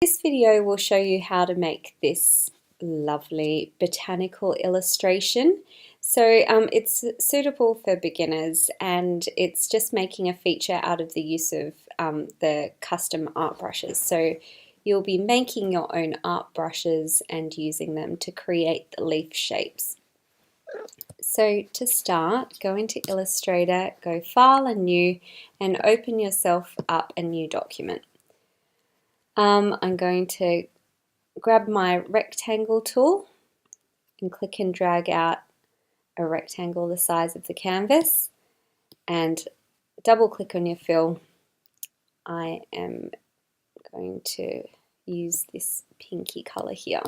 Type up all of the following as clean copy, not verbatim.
This video will show you how to make this lovely botanical illustration. So it's suitable for beginners, and it's just making a feature out of the use of the custom art brushes. So you'll be making your own art brushes and using them to create the leaf shapes. So to start, go into Illustrator, go File and New, and open yourself up a new document. I'm going to grab my rectangle tool and click and drag out a rectangle the size of the canvas, and double click on your fill. I am going to use this pinky colour here.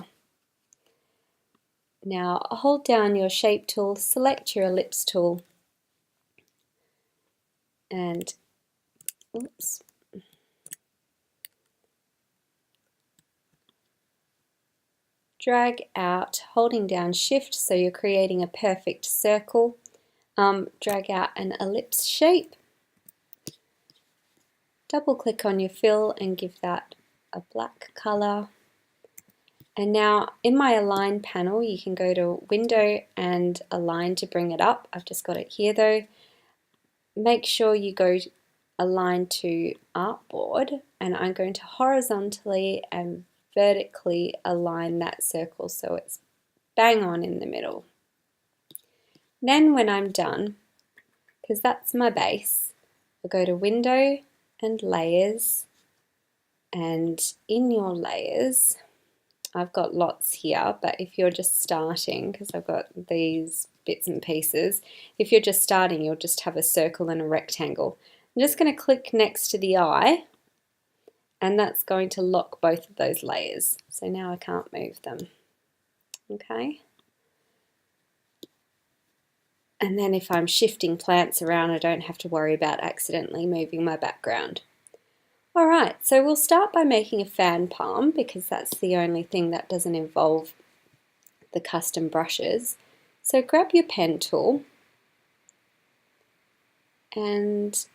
Now hold down your shape tool, select your ellipse tool, and drag out, holding down shift so you're creating a perfect circle. Drag out an ellipse shape, double click on your fill and give that a black colour. And now in my align panel, you can go to window and align to bring it up. I've just got it here though. Make sure you go align to artboard, and I'm going to horizontally and vertically align that circle so it's bang on in the middle. Then when I'm done, because that's my base, I'll go to window and layers, and in your layers I've got lots here, but if you're just starting, because I've got these bits and pieces, if you're just starting you'll just have a circle and a rectangle. I'm just going to click next to the eye, and that's going to lock both of those layers, so now I can't move them. Okay, and then if I'm shifting plants around I don't have to worry about accidentally moving my background. Alright, so we'll start by making a fan palm, because that's the only thing that doesn't involve the custom brushes. So grab your pen tool, and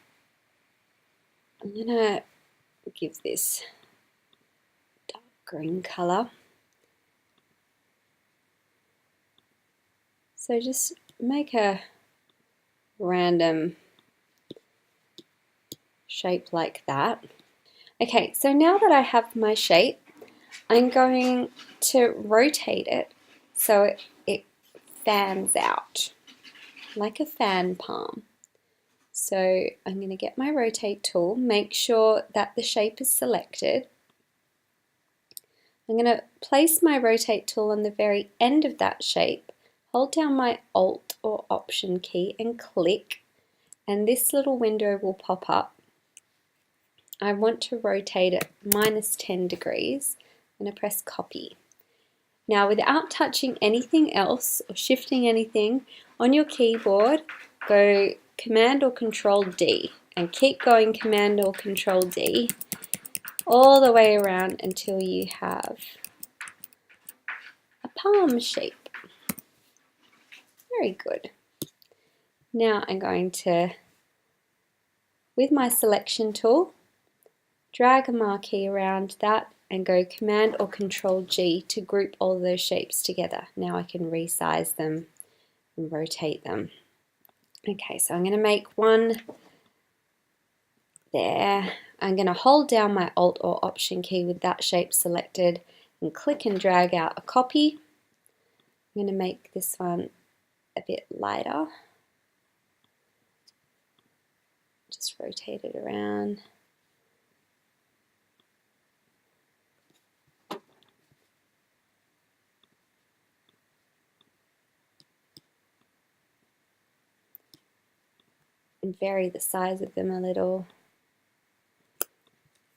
I'm going to give this dark green colour. So just make a random shape like that. Okay, so now that I have my shape, I'm going to rotate it so it fans out like a fan palm. So I'm going to get my rotate tool, make sure that the shape is selected. I'm going to place my rotate tool on the very end of that shape, hold down my Alt or Option key and click, and this little window will pop up. I want to rotate it -10 degrees. I'm going to press copy. Now without touching anything else or shifting anything, on your keyboard go Command or Control D and keep going Command or Control D all the way around until you have a palm shape. Very good. Now I'm going to, with my selection tool, drag a marquee around that and go Command or Control G to group all those shapes together. Now I can resize them and rotate them. Okay, so I'm going to make one there. I'm going to hold down my Alt or Option key with that shape selected and click and drag out a copy. I'm going to make this one a bit lighter. Just rotate it around. And vary the size of them a little,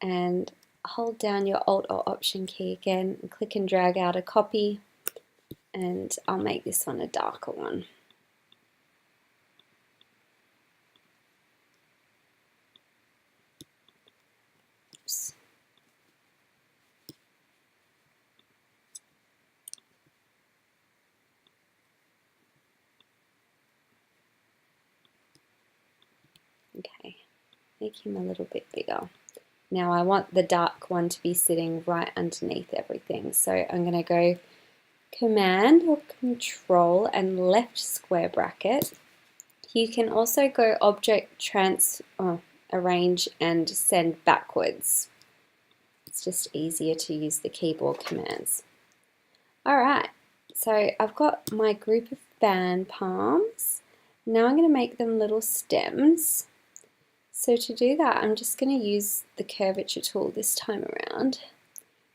and hold down your Alt or Option key again and click and drag out a copy, and I'll make this one a darker one. Oops. Okay, make him a little bit bigger. Now I want the dark one to be sitting right underneath everything. So I'm going to go Command or Control and left square bracket. You can also go Object, Arrange and send backwards. It's just easier to use the keyboard commands. Alright, so I've got my group of fan palms. Now I'm going to make them little stems. So to do that, I'm just going to use the Curvature Tool this time around.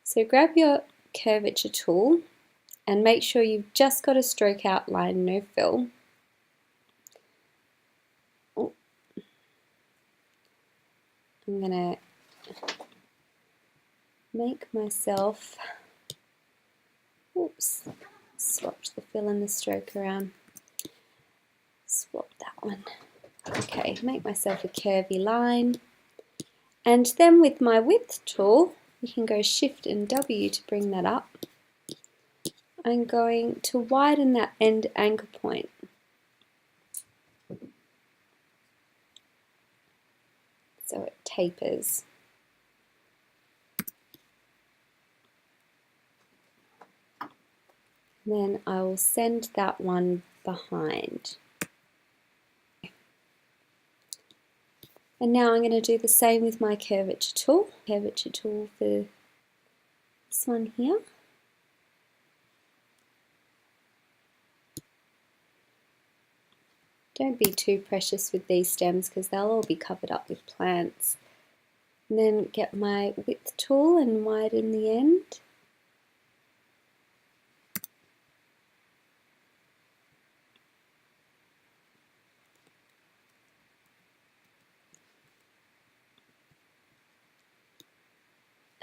So grab your Curvature Tool and make sure you've just got a stroke outline, no fill. Oh. I'm going to make myself, oops, swapped the fill and the stroke around. Swap that one. Okay, make myself a curvy line. And then with my width tool, you can go Shift and W to bring that up. I'm going to widen that end anchor point. So it tapers. Then I will send that one behind. And now I'm going to do the same with my curvature tool. Curvature tool for this one here. Don't be too precious with these stems because they'll all be covered up with plants. And then get my width tool and widen the end.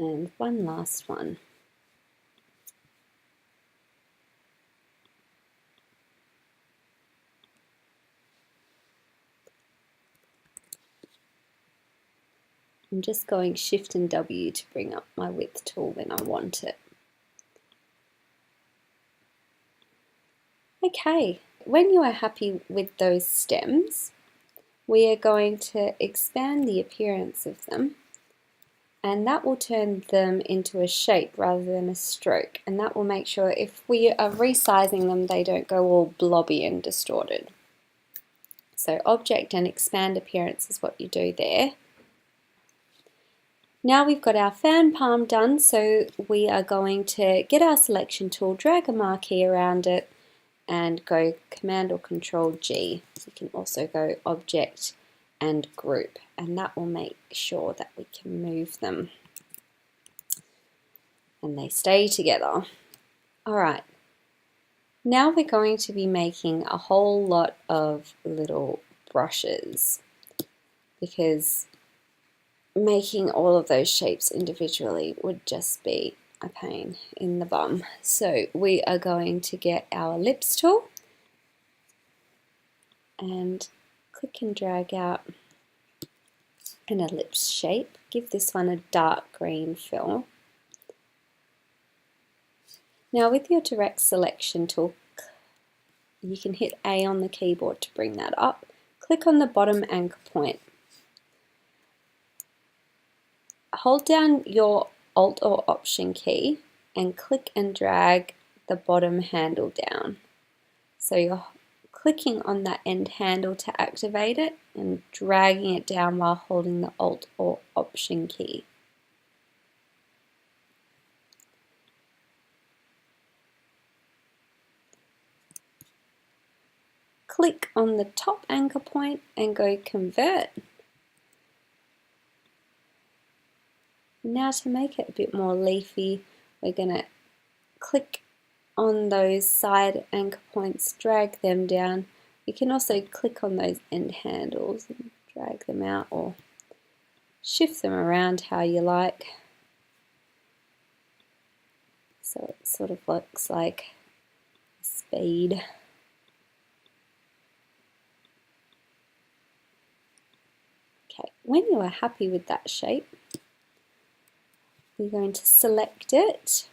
And one last one. I'm just going Shift and W to bring up my width tool when I want it. Okay, when you are happy with those stems, we are going to expand the appearance of them, and that will turn them into a shape rather than a stroke, and that will make sure if we are resizing them they don't go all blobby and distorted. So Object and Expand Appearance is what you do there. Now we've got our fan palm done, so we are going to get our selection tool, drag a marquee around it, and go Command or Control G. You can also go Object and Group, and that will make sure that we can move them and they stay together. Alright, now we're going to be making a whole lot of little brushes because making all of those shapes individually would just be a pain in the bum. So we are going to get our ellipse tool and click and drag out an ellipse shape. Give this one a dark green fill. Now with your direct selection tool, you can hit A on the keyboard to bring that up. Click on the bottom anchor point. Hold down your Alt or Option key and click and drag the bottom handle down. So you're clicking on that end handle to activate it and dragging it down while holding the Alt or Option key. Click on the top anchor point and go Convert. Now to make it a bit more leafy, we're going to click on those side anchor points, drag them down. You can also click on those end handles and drag them out or shift them around how you like. So it sort of looks like a spade. Okay, when you are happy with that shape, we're going to select it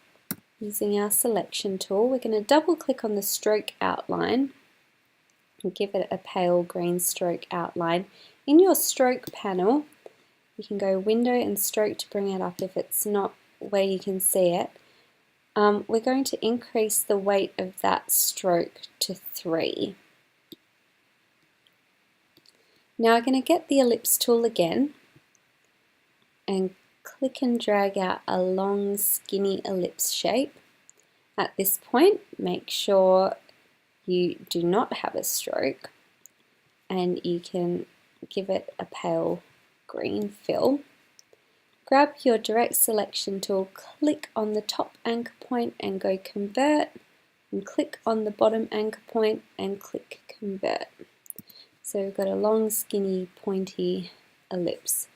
using our selection tool. We're going to double click on the stroke outline and give it a pale green stroke outline. In your stroke panel, You can go window and stroke to bring it up if it's not where you can see it. We're going to increase the weight of that stroke to 3. Now I'm going to get the ellipse tool again and click and drag out a long skinny ellipse shape. At this point, make sure you do not have a stroke and you can give it a pale green fill. Grab your direct selection tool, click on the top anchor point and go convert, and click on the bottom anchor point and click convert. So we've got a long skinny pointy ellipse.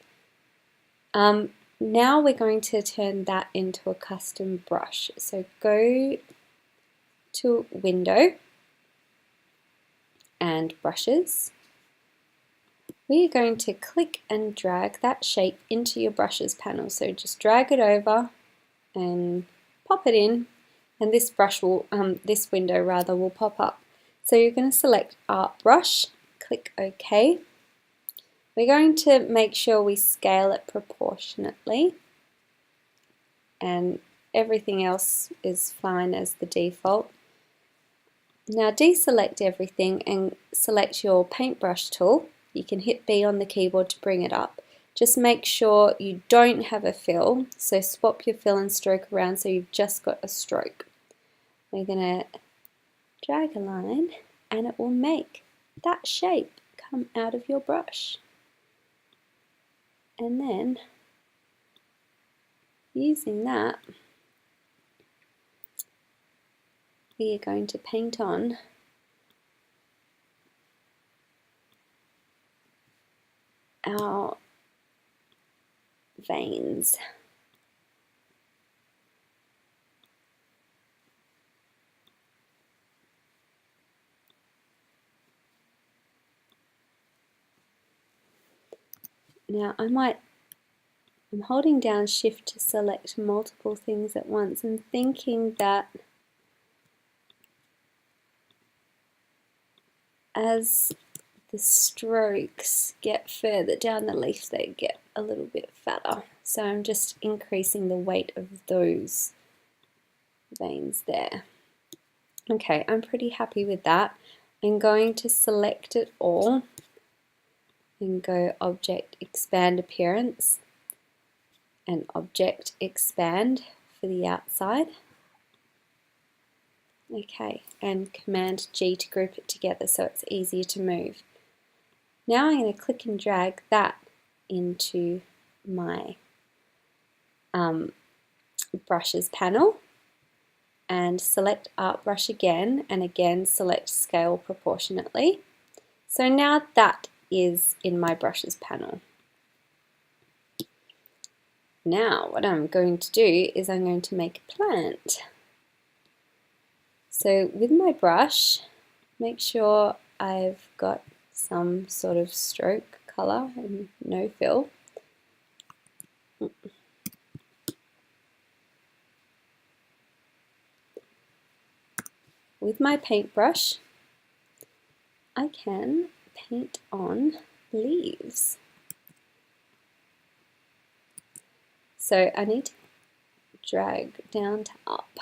Now we're going to turn that into a custom brush. So go to Window and Brushes. We are going to click and drag that shape into your Brushes panel. So just drag it over and pop it in, and this brush will, this window rather, will pop up. So you're going to select Art Brush, click OK. We're going to make sure we scale it proportionately, and everything else is fine as the default. Now deselect everything and select your paintbrush tool. You can hit B on the keyboard to bring it up. Just make sure you don't have a fill, so swap your fill and stroke around so you've just got a stroke. We're going to drag a line and it will make that shape come out of your brush. And then, using that, we are going to paint on our veins. Now I'm holding down Shift to select multiple things at once and thinking that as the strokes get further down the leaf, they get a little bit fatter. So I'm just increasing the weight of those veins there. Okay, I'm pretty happy with that. I'm going to select it all and go Object Expand Appearance and Object Expand for the outside. Okay, and Command G to group it together so it's easier to move. Now I'm going to click and drag that into my brushes panel and select Art Brush again, and again select Scale Proportionately. So now that is in my brushes panel. Now what I'm going to do is I'm going to make a plant. So with my brush, make sure I've got some sort of stroke colour and no fill. With my paintbrush, I can paint on leaves. So I need to drag down to up.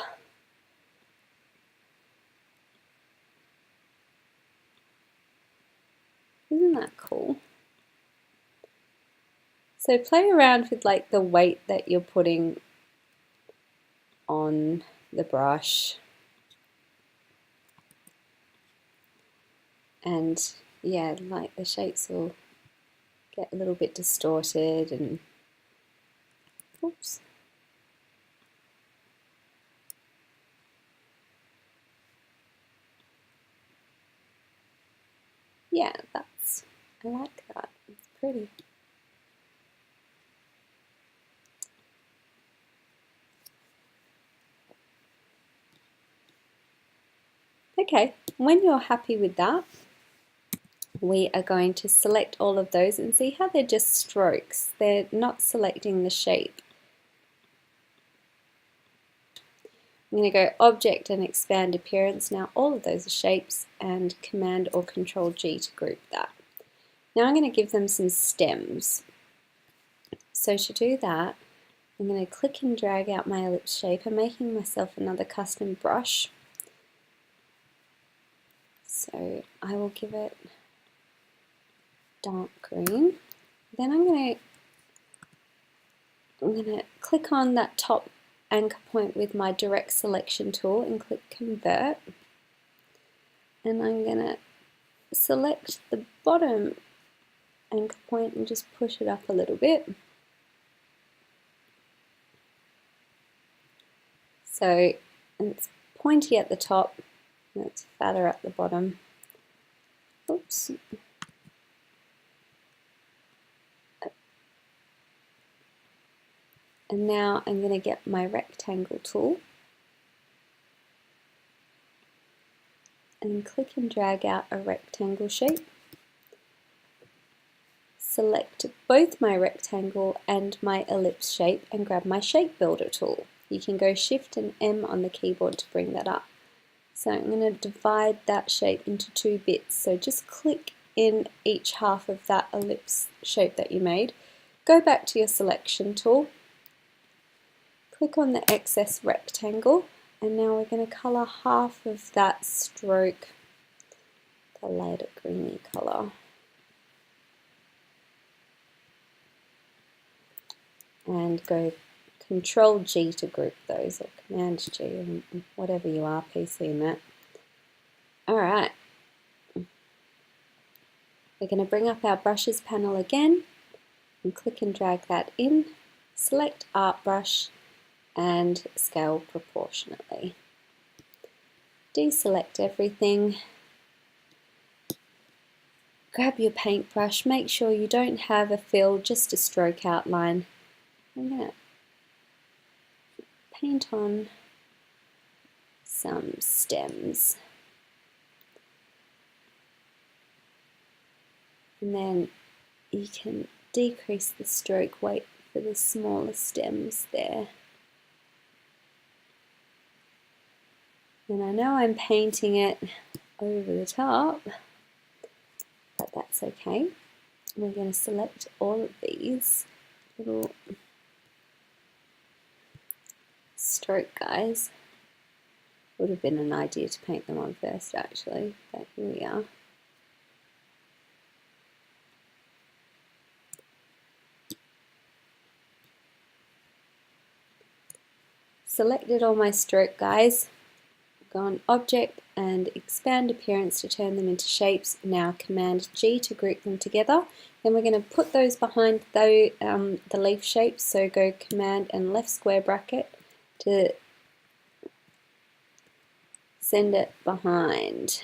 Isn't that cool? So play around with like the weight that you're putting on the brush. And yeah, like the shapes will get a little bit distorted and oops. Yeah, I like that. It's pretty. Okay, when you're happy with that, we are going to select all of those and see how they're just strokes. They're not selecting the shape. I'm going to go Object and Expand Appearance. Now all of those are shapes, and Command or Control G to group that. Now I'm going to give them some stems. So to do that, I'm going to click and drag out my ellipse shape. I'm making myself another custom brush. So I will give it dark green. Then I'm going to click on that top anchor point with my direct selection tool and click convert. And I'm going to select the bottom anchor point and just push it up a little bit. So it's pointy at the top and it's fatter at the bottom. Oops. And now I'm going to get my rectangle tool and click and drag out a rectangle shape. Select both my rectangle and my ellipse shape and grab my shape builder tool. You can go Shift and M on the keyboard to bring that up. So I'm going to divide that shape into 2 bits. So just click in each half of that ellipse shape that you made. Go back to your selection tool. Click on the excess rectangle, and now we're going to colour half of that stroke the lighter greeny colour. And go Control G to group those, or Command G, or whatever you are, PC in that. Alright, we're going to bring up our brushes panel again and click and drag that in, select Art Brush and scale proportionately. Deselect everything, grab your paintbrush, make sure you don't have a fill, just a stroke outline. I'm going to paint on some stems. And then you can decrease the stroke weight for the smaller stems there. And I know I'm painting it over the top, but that's okay. We're going to select all of these little stroke guys. Would have been an idea to paint them on first actually, but here we are. Selected all my stroke guys. Go on Object and Expand Appearance to turn them into shapes. Now Command G to group them together. Then we're going to put those behind the leaf shapes. So go Command and left square bracket to send it behind.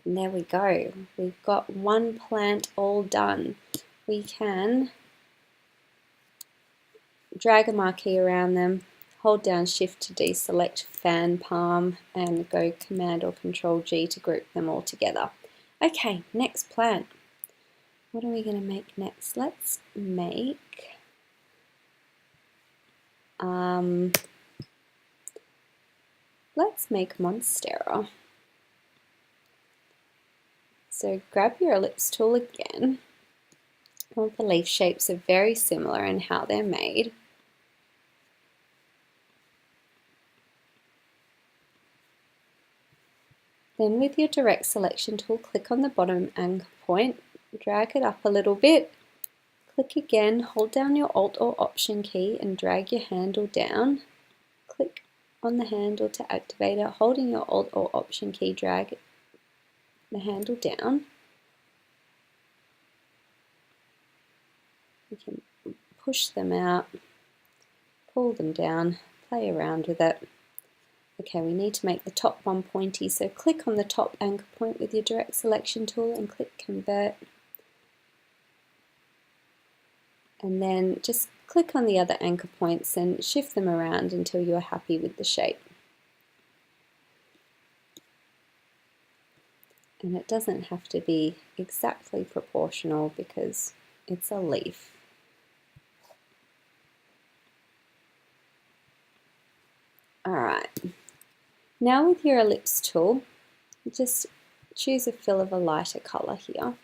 And there we go. We've got one plant all done. We can drag a marquee around them, hold down Shift to deselect fan palm, and go Command or Control G to group them all together. Okay, next plant. What are we going to make next? Let's make Monstera. So grab your ellipse tool again. All the leaf shapes are very similar in how they're made. Then with your direct selection tool, click on the bottom anchor point, drag it up a little bit, click again, hold down your Alt or Option key and drag your handle down. Click on the handle to activate it, holding your Alt or Option key, drag the handle down. You can push them out, pull them down, play around with it. Okay, we need to make the top one pointy, so click on the top anchor point with your direct selection tool and click Convert. And then just click on the other anchor points and shift them around until you're happy with the shape. And it doesn't have to be exactly proportional because it's a leaf. Alright, now with your ellipse tool, just choose a fill of a lighter colour here.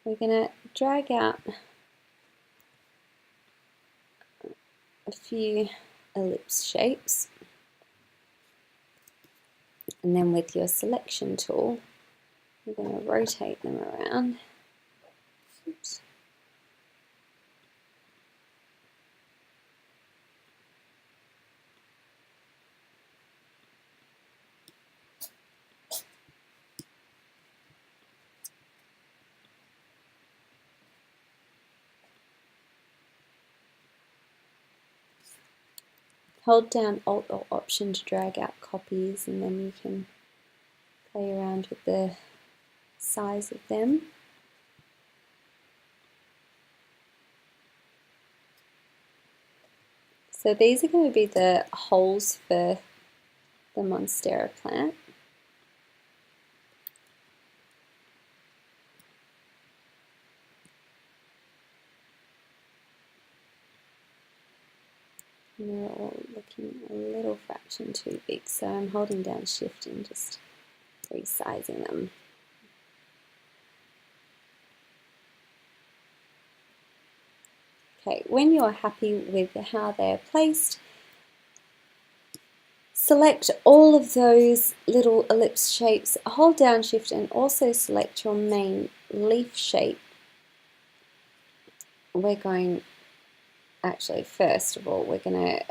We're going to drag out a few ellipse shapes, and then with your selection tool, you're going to rotate them around. Oops. Hold down Alt or Option to drag out copies, and then you can play around with the size of them. So these are going to be the holes for the Monstera plant. And they're all looking a little fraction too big, so I'm holding down Shift and just resizing them. Okay, when you're happy with how they're placed, select all of those little ellipse shapes, hold down Shift and also select your main leaf shape. We're going, actually first of all, we're going to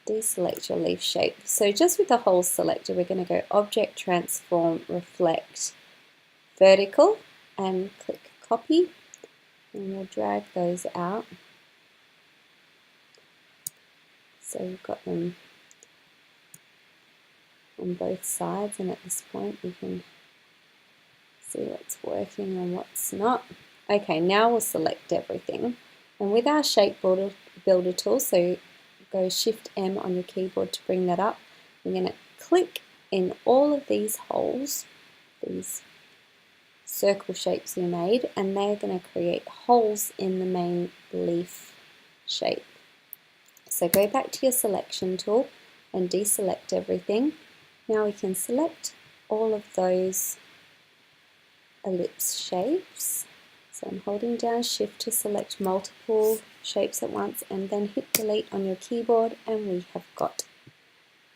deselect your leaf shape. So just with the whole selector, we're going to go Object, Transform, Reflect, Vertical, and click Copy. And we'll drag those out. So we've got them on both sides, and at this point we can see what's working and what's not. Okay, now we'll select everything. And with our Shape Builder tool, so go Shift M on your keyboard to bring that up, we're going to click in all of these holes, these circle shapes we made, and they're going to create holes in the main leaf shape. So go back to your selection tool and deselect everything. Now we can select all of those ellipse shapes. So I'm holding down Shift to select multiple shapes at once, and then hit Delete on your keyboard, and we have got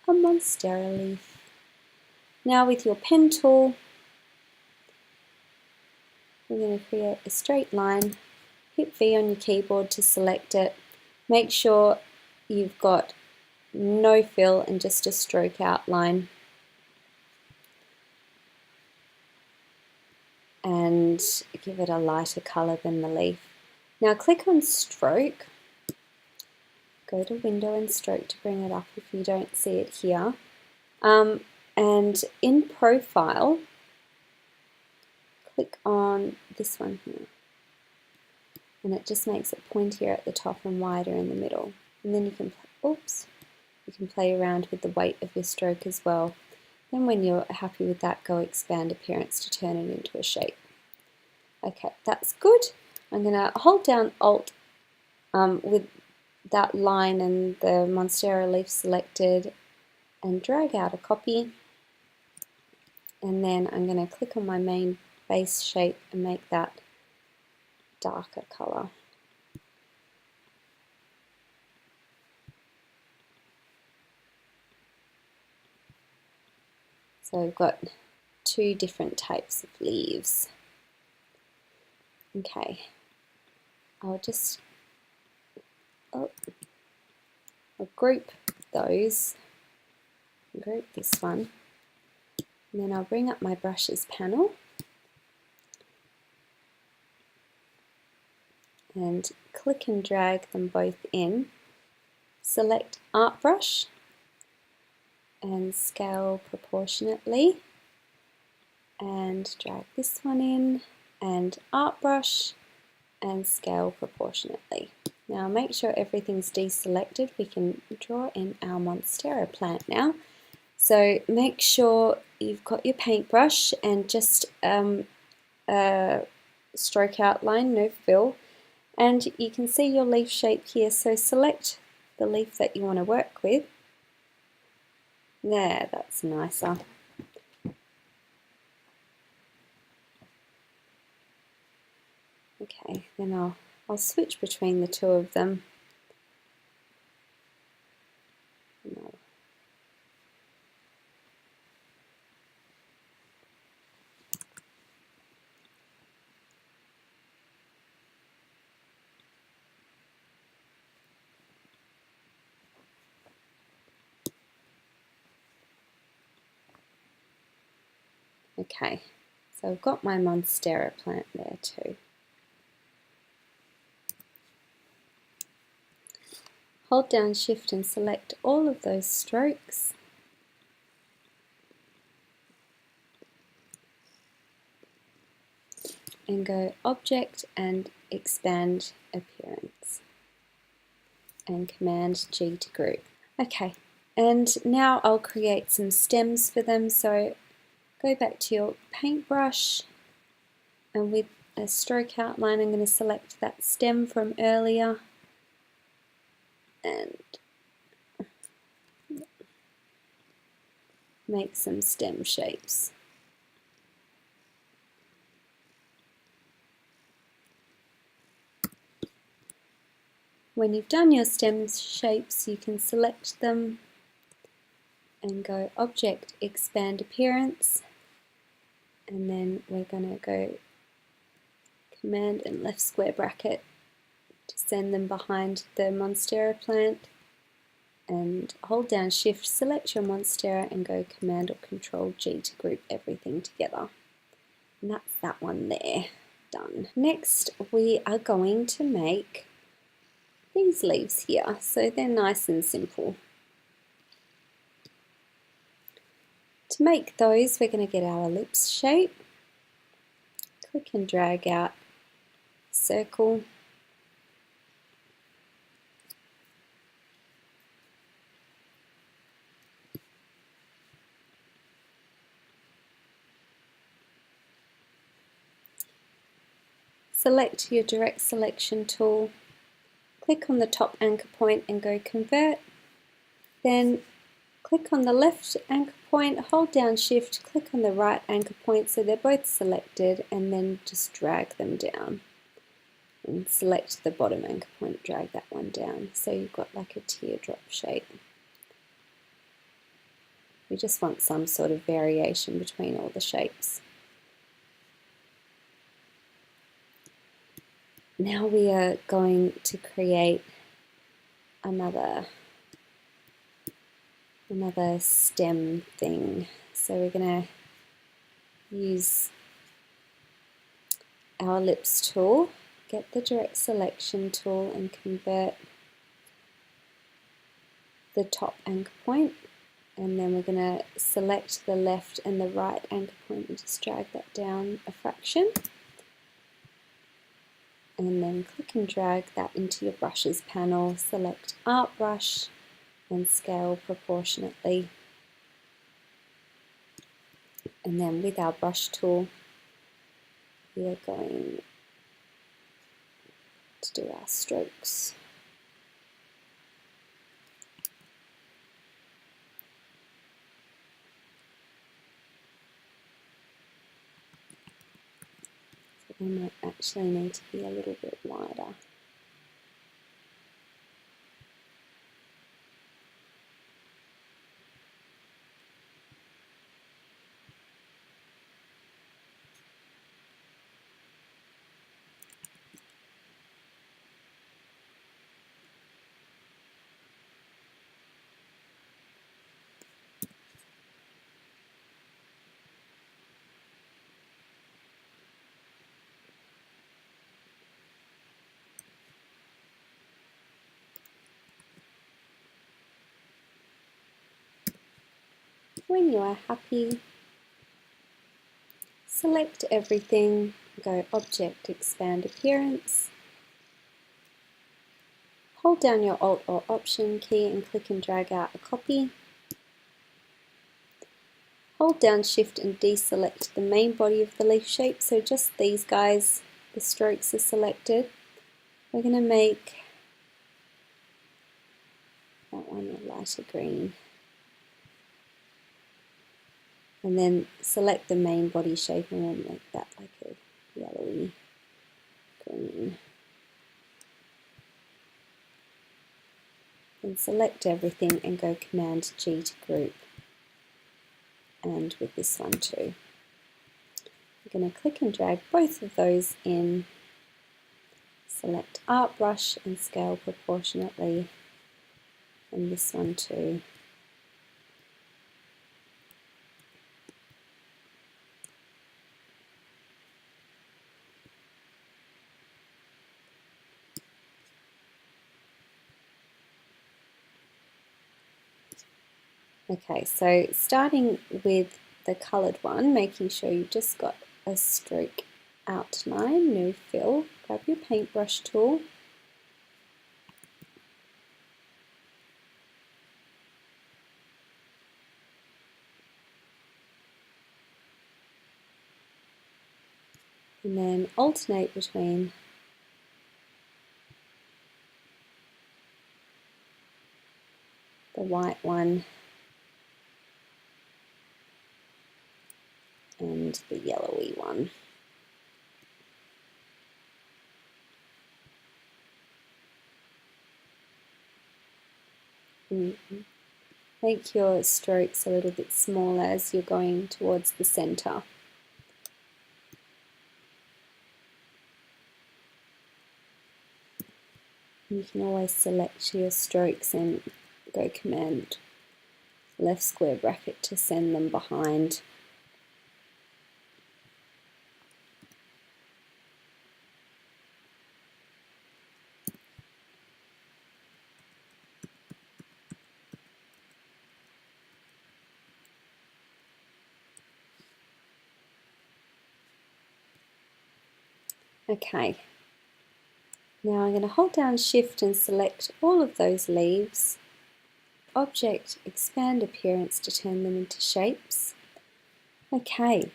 a Monstera leaf. Now with your pen tool, we're going to create a straight line. Hit V on your keyboard to select it. Make sure you've got no fill and just a stroke outline. And give it a lighter colour than the leaf. Now click on Stroke. Go to Window and Stroke to bring it up if you don't see it here. And in Profile, click on this one here. And it just makes it pointier at the top and wider in the middle. And then you can, you can play around with the weight of your stroke as well. Then when you're happy with that, go Expand Appearance to turn it into a shape. Okay, that's good. I'm going to hold down Alt with that line and the Monstera leaf selected and drag out a copy. And then I'm going to click on my main base shape and make that darker colour. So we've got two different types of leaves. Okay, I'll just I'll group those, group this one, and then I'll bring up my brushes panel and click and drag them both in. Select Art Brush and scale proportionately, and drag this one in, and Art Brush and scale proportionately. Now make sure everything's deselected. We can draw in our Monstera plant now. So make sure you've got your paintbrush and just a stroke outline, no fill. And you can see your leaf shape here, so select the leaf that you want to work with. There, that's nicer. Okay, then I'll switch between the two of them. Okay, so I've got my Monstera plant there too. Hold down Shift and select all of those strokes. And go Object and Expand Appearance. And Command G to group. Okay, and now I'll create some stems for them. So go back to your paintbrush, and with a stroke outline I'm going to select that stem from earlier and make some stem shapes. When you've done your stem shapes, you can select them and go Object, Expand Appearance, and then we're going to go Command and left square bracket to send them behind the Monstera plant, and hold down Shift, select your Monstera and go Command or Control G to group everything together. And that's that one there, done. Next we are going to make these leaves here, so they're nice and simple. To make those, we're going to get our ellipse shape, click and drag out a circle, select your direct selection tool, click on the top anchor point and go Convert, then click on the left anchor point, hold down Shift, click on the right anchor point so they're both selected, and then just drag them down. And select the bottom anchor point, drag that one down, so you've got like a teardrop shape. We just want some sort of variation between all the shapes. Now we are going to create another stem thing. So we're going to use our ellipse tool, get the direct selection tool and convert the top anchor point, and then we're going to select the left and the right anchor point and just drag that down a fraction, and then click and drag that into your brushes panel, select Art Brush and scale proportionately, and then with our brush tool we are going to do our strokes. So they might actually need to be a little bit wider. When you are happy, select everything, go Object, Expand Appearance, hold down your Alt or Option key and click and drag out a copy. Hold down Shift and deselect the main body of the leaf shape, so just these guys, the strokes are selected. We're going to make that one a lighter green. And then select the main body shape and we'll make that like a yellowy green. And select everything and go Command G to group. And with this one too. I'm going to click and drag both of those in, select Art Brush and scale proportionately, and this one too. Okay, so starting with the coloured one, making sure you've just got a stroke outline, no fill, grab your paintbrush tool, and then alternate between the white one and the yellowy one. Make your strokes a little bit smaller as you're going towards the centre. You can always select your strokes and go Command left square bracket to send them behind. Okay, now I'm going to hold down Shift and select all of those leaves. Object, expand appearance to turn them into shapes. Okay,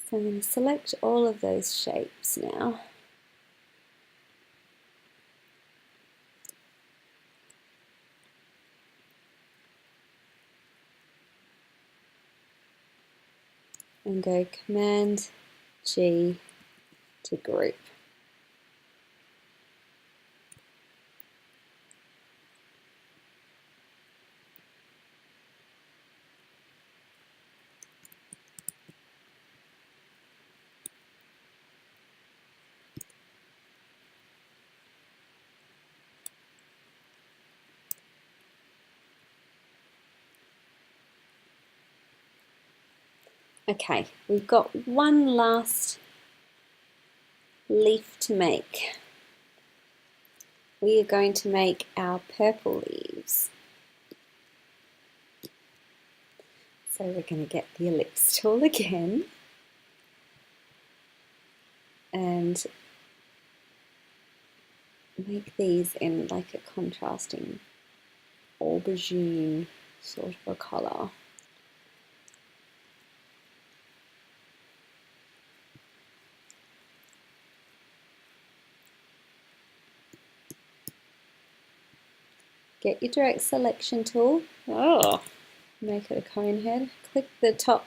so I'm going to select all of those shapes now. And go Command G to group. Okay, we've got one last leaf to make. We are going to make our purple leaves. So we're going to get the ellipse tool again and make these in like a contrasting aubergine sort of a colour. Get your direct selection tool. Make it a cone head. Click the top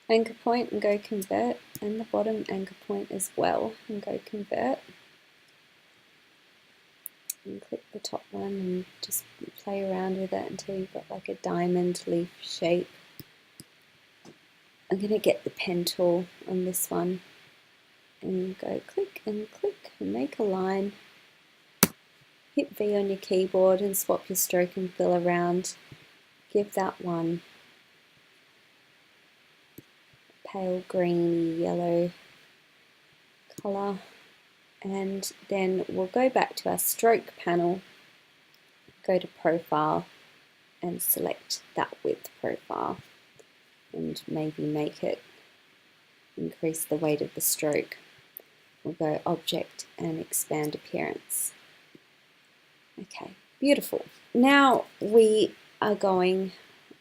anchor point and go Convert, and the bottom anchor point as well and go Convert. And click the top one and just play around with it until you've got like a diamond leaf shape. I'm going to get the pen tool on this one and go click and make a line. Hit V on your keyboard and swap your stroke and fill around. Give that one pale greeny yellow colour, and then we'll go back to our stroke panel, go to Profile and select that width profile and maybe make it increase the weight of the stroke. We'll go Object and Expand Appearance. Okay, beautiful. Now we are going,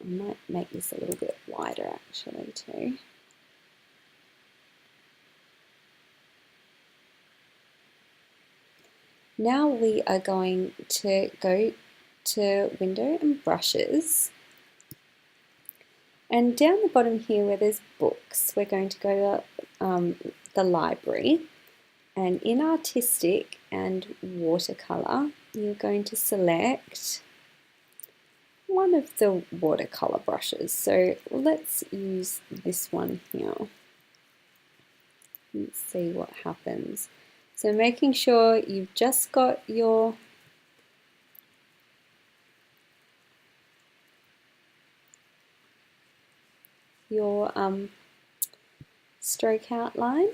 I might make this a little bit wider actually too. Now we are going to go to Window and Brushes, and down the bottom here where there's books, we're going to go to the library, And in Artistic and Watercolor, you're going to select one of the watercolor brushes. So let's use this one here. Let's see what happens. So making sure you've just got your stroke outline.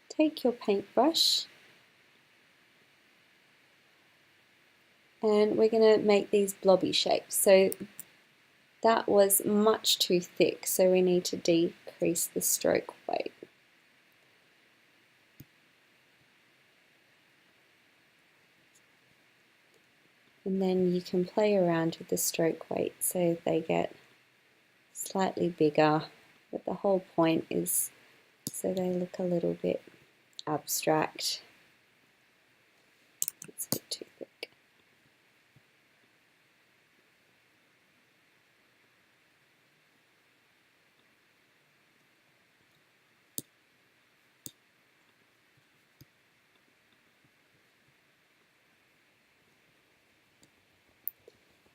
Take your paintbrush and we're going to make these blobby shapes. So that was much too thick, so we need to decrease the stroke weight. And then you can play around with the stroke weight so they get slightly bigger, but the whole point is so they look a little bit abstract. It's a bit too thick.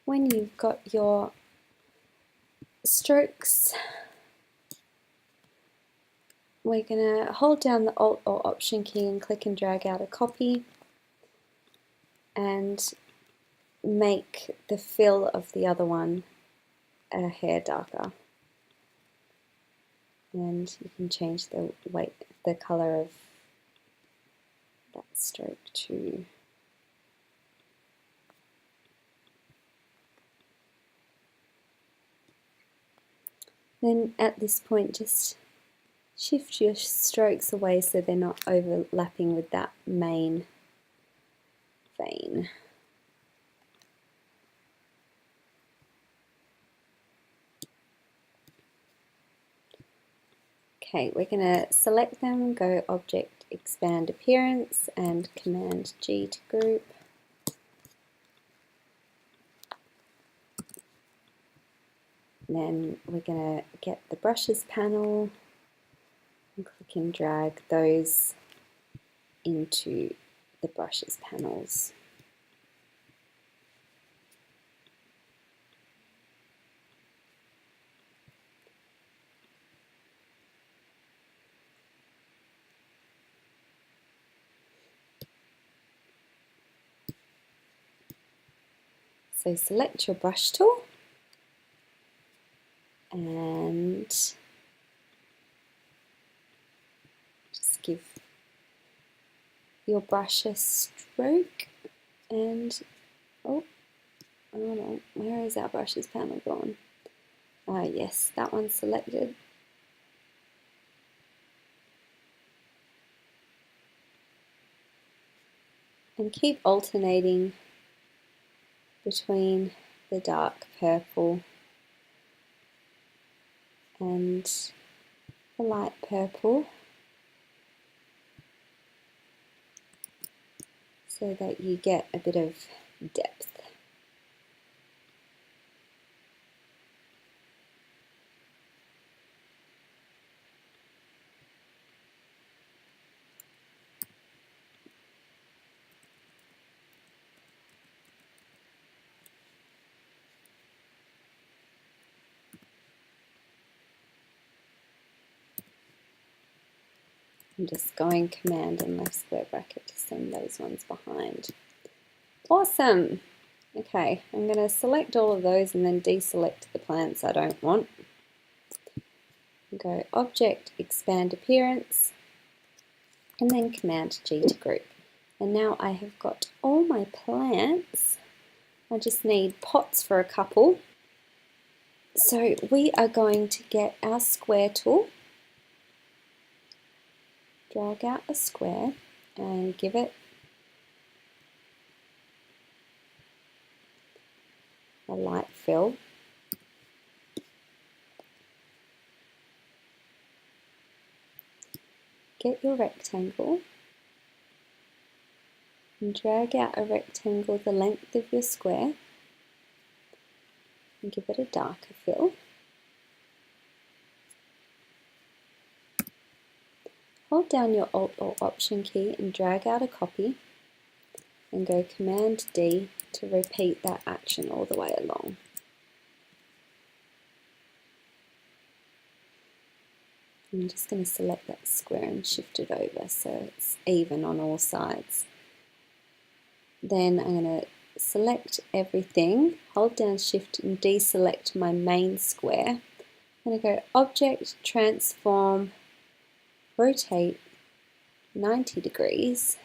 When you've got your strokes, we're going to hold down the Alt or Option key and click and drag out a copy and make the fill of the other one a hair darker. And you can change the weight, the color of that stroke too. Then at this point just shift your strokes away so they're not overlapping with that main vein. Okay, we're going to select them, go Object, Expand Appearance, and Command G to group. Then we're going to get the Brushes panel and click and drag those into the Brushes panels. So select your brush tool and just give your brush a stroke and oh, hold on, where is our Brushes panel gone? Yes, that one's selected. And keep alternating between the dark purple and the light purple so that you get a bit of depth. I'm just going Command and left square bracket to send those ones behind. Awesome! Okay, I'm going to select all of those and then deselect the plants I don't want. Go Object, Expand Appearance, and then Command G to group. And now I have got all my plants. I just need pots for a couple. So we are going to get our square tool, drag out a square and give it a light fill. Get your rectangle and drag out a rectangle the length of your square and give it a darker fill. hold down your Alt or Option key and drag out a copy and go Command D to repeat that action all the way along. I'm just going to select that square and shift it over so it's even on all sides. Then I'm going to select everything, hold down Shift and deselect my main square. I'm going to go Object, Transform, Rotate 90 degrees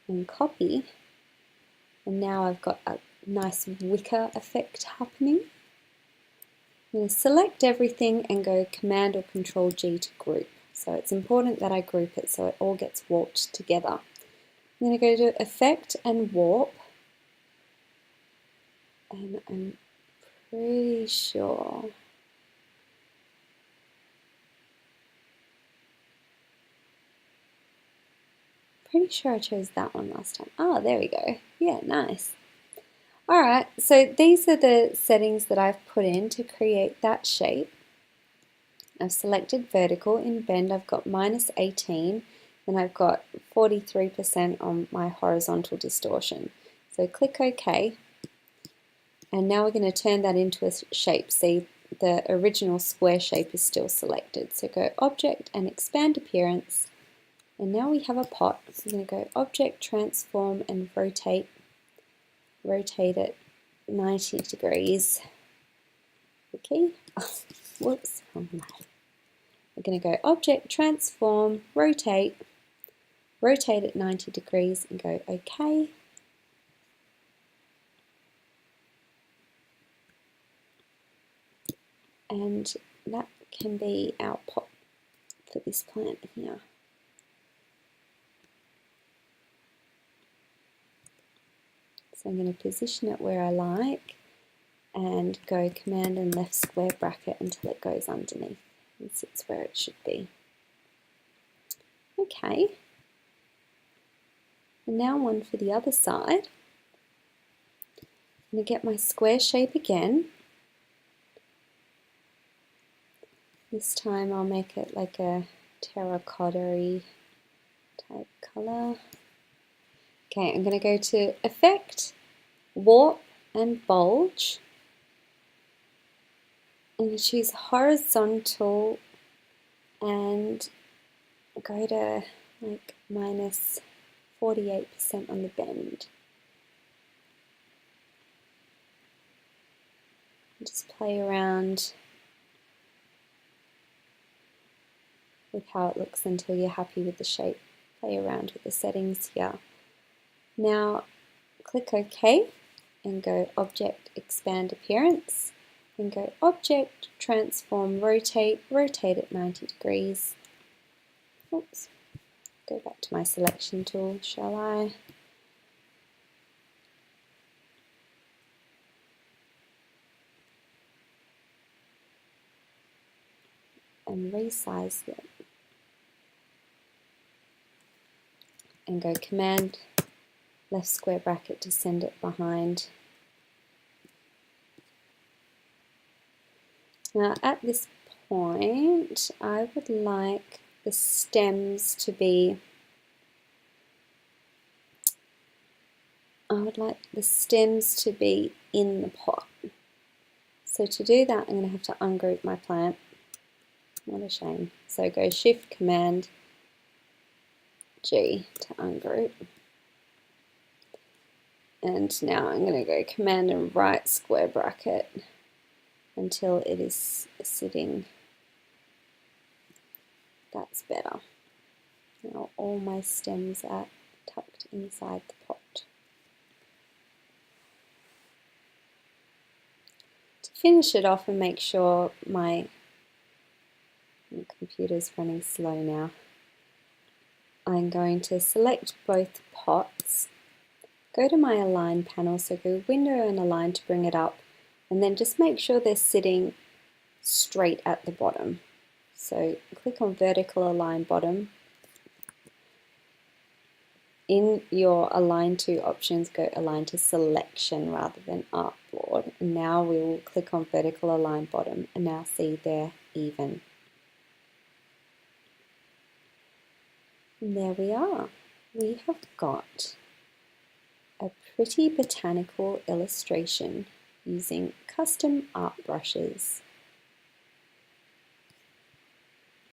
and copy. And now I've got a nice wicker effect happening. I'm going to select everything and go Command or Control G to group. So it's important that I group it so it all gets warped together. I'm going to go to Effect and Warp. And I'm pretty sure I chose that one last time. Oh, there we go. Yeah, nice. Alright, so these are the settings that I've put in to create that shape. I've selected vertical. In bend I've got -18 and I've got 43% on my horizontal distortion. So click OK and now we're going to turn that into a shape. See, the original square shape is still selected. So go Object and Expand Appearance and now we have a pot. So we're going to go Object, Transform and Rotate it 90 degrees. Okay, whoops, oh no. We're going to go Object, Transform, Rotate it 90 degrees and go OK. And that can be our pot for this plant here. So I'm going to position it where I like and go Command and left square bracket until it goes underneath and sits where it should be. Okay. And now one for the other side. I'm going to get my square shape again. This time I'll make it like a terracotta-y type colour. Okay, I'm going to go to Effect, Warp and Bulge. I'm going to choose Horizontal and go to like -48% on the bend. Just play around with how it looks until you're happy with the shape. Play around with the settings here. Now click OK and go Object, Expand Appearance and go Object, Transform, Rotate it 90 degrees. Oops. Go back to my selection tool, shall I? And resize it. And go Command, left square bracket to send it behind. Now at this point, I would like the stems to be, in the pot. So to do that, I'm going to have to ungroup my plant. What a shame. So go Shift Command G to ungroup. And now I'm going to go Command and right square bracket until it is sitting. That's better. Now all my stems are tucked inside the pot. To finish it off and make sure my computer's running slow now, I'm going to select both pots, go to my Align panel, so go Window and Align to bring it up, and then just make sure they're sitting straight at the bottom. So click on Vertical Align Bottom. In your Align to options, go Align to Selection rather than Artboard. And now we will click on Vertical Align Bottom and now see they're even. And there we are. We have got a pretty botanical illustration using custom art brushes.